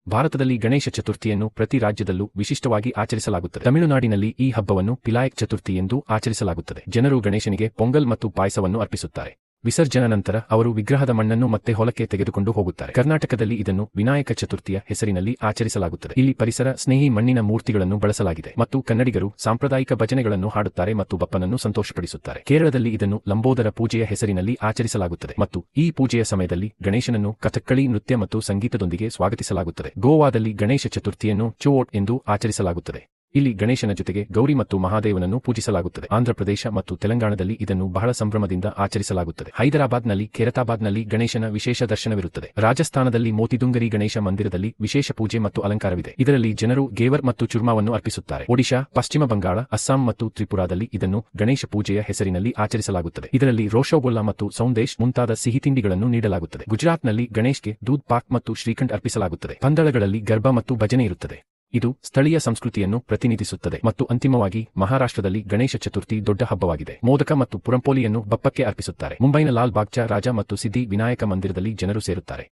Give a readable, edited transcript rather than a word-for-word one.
ಭಾರತದಲ್ಲಿ ಗಣೇಶ ಚತುರ್ಥಿಯನ್ನು ಪ್ರತಿ ರಾಜ್ಯದಲ್ಲೂ ವಿಶಿಷ್ಟವಾಗಿ ಆಚರಿಸಲಾಗುತ್ತದೆ. ತಮಿಳುನಾಡಿನಲ್ಲಿ ಈ ಹಬ್ಬವನ್ನು ಪಿಲಾಯಕ್ ಚತುರ್ಥಿ ಎಂದು ಆಚರಿಸಲಾಗುತ್ತದೆ. ಜನರು ಗಣೇಶನಿಗೆ ಪೊಂಗಲ್ ಮತ್ತು ಪಾಯಸವನ್ನು ಅರ್ಪಿಸುತ್ತಾರೆ. ವಿಸರ್ಜನಾ ನಂತರ ಅವರು ವಿಗ್ರಹದ ಮಣ್ಣನ್ನು ಮತ್ತೆ ಹೊಲಕ್ಕೆ ತೆಗೆದುಕೊಂಡು ಹೋಗುತ್ತಾರೆ. ಕರ್ನಾಟಕದಲ್ಲಿ ಇದನ್ನು ವಿನಾಯಕ ಚತುರ್ಥಿಯ ಹೆಸರಿನಲ್ಲಿ ಆಚರಿಸಲಾಗುತ್ತದೆ. ಇಲ್ಲಿ ಪರಿಸರ ಸ್ನೇಹಿ ಮಣ್ಣಿನ ಮೂರ್ತಿಗಳನ್ನು ಬಳಸಲಾಗಿದೆ ಮತ್ತು ಕನ್ನಡಿಗರು ಸಾಂಪ್ರದಾಯಿಕ ಭಜನೆಗಳನ್ನು ಹಾಡುತ್ತಾರೆ ಮತ್ತು ಬಪ್ಪನನ್ನು ಸಂತೋಷಪಡಿಸುತ್ತಾರೆ. ಕೇರಳದಲ್ಲಿ ಇದನ್ನು ಲಂಬೋದರ ಪೂಜೆಯ ಹೆಸರಿನಲ್ಲಿ ಆಚರಿಸಲಾಗುತ್ತದೆ ಮತ್ತು ಈ ಪೂಜೆಯ ಸಮಯದಲ್ಲಿ ಗಣೇಶನನ್ನು ಕಥಕ್ಕಳಿ ನೃತ್ಯ ಮತ್ತು ಸಂಗೀತದೊಂದಿಗೆ ಸ್ವಾಗತಿಸಲಾಗುತ್ತದೆ. ಗೋವಾದಲ್ಲಿ ಗಣೇಶ ಚತುರ್ಥಿಯನ್ನು ಚೋಟ್ ಎಂದು ಆಚರಿಸಲಾಗುತ್ತದೆ. ಇಲ್ಲಿ ಗಣೇಶನ ಜೊತೆಗೆ ಗೌರಿ ಮತ್ತು ಮಹಾದೇವನನ್ನು ಪೂಜಿಸಲಾಗುತ್ತದೆ. ಆಂಧ್ರಪ್ರದೇಶ ಮತ್ತು ತೆಲಂಗಾಣದಲ್ಲಿ ಇದನ್ನು ಬಹಳ ಸಂಭ್ರಮದಿಂದ ಆಚರಿಸಲಾಗುತ್ತದೆ. ಹೈದರಾಬಾದ್ನಲ್ಲಿ ಕೆರತಾಬಾದ್ನಲ್ಲಿ ಗಣೇಶನ ವಿಶೇಷ ದರ್ಶನವಿರುತ್ತದೆ. ರಾಜಸ್ಥಾನದಲ್ಲಿ ಮೋತಿದುಂಗರಿ ಗಣೇಶ ಮಂದಿರದಲ್ಲಿ ವಿಶೇಷ ಪೂಜೆ ಮತ್ತು ಅಲಂಕಾರವಿದೆ. ಇದರಲ್ಲಿ ಜನರು ಗೇವರ್ ಮತ್ತು ಚುರ್ಮಾವನ್ನು ಅರ್ಪಿಸುತ್ತಾರೆ. ಒಡಿಶಾ, ಪಶ್ಚಿಮ ಬಂಗಾಳ, ಅಸ್ಸಾಂ ಮತ್ತು ತ್ರಿಪುರಾದಲ್ಲಿ ಇದನ್ನು ಗಣೇಶ ಪೂಜೆಯ ಹೆಸರಿನಲ್ಲಿ ಆಚರಿಸಲಾಗುತ್ತದೆ. ಇದರಲ್ಲಿ ರೋಷೋಗೊಲ್ಲ ಮತ್ತು ಸೌಂದೇಶ್ ಮುಂತಾದ ಸಿಹಿ ತಿಂಡಿಗಳನ್ನು ನೀಡಲಾಗುತ್ತದೆ. ಗುಜರಾತ್ನಲ್ಲಿ ಗಣೇಶ್ಗೆ ದೂದ್ ಪಾಕ್ ಮತ್ತು ಶ್ರೀಖಂಡ್ ಅರ್ಪಿಸಲಾಗುತ್ತದೆ. ಪಂದಳಗಳಲ್ಲಿ ಗರ್ಭ ಮತ್ತು ಭಜನೆ ಇರುತ್ತದೆ. ಇದು ಸ್ಥಳೀಯ ಸಂಸ್ಕೃತಿಯನ್ನು ಪ್ರತಿನಿಧಿಸುತ್ತದೆ. ಮತ್ತು ಅಂತಿಮವಾಗಿ ಮಹಾರಾಷ್ಟ್ರದಲ್ಲಿ ಗಣೇಶ ಚತುರ್ಥಿ ದೊಡ್ಡ ಹಬ್ಬವಾಗಿದೆ. ಮೋದಕ ಮತ್ತು ಪುರಂಪೋಲಿಯನ್ನು ಬಪ್ಪಕ್ಕೆ ಅರ್ಪಿಸುತ್ತಾರೆ. ಮುಂಬೈನ ಲಾಲ್ ಬಾಗ್ಚಾ ರಾಜ ಮತ್ತು ಸಿದ್ದಿ ವಿನಾಯಕ ಮಂದಿರದಲ್ಲಿ ಜನರು ಸೇರುತ್ತಾರೆ.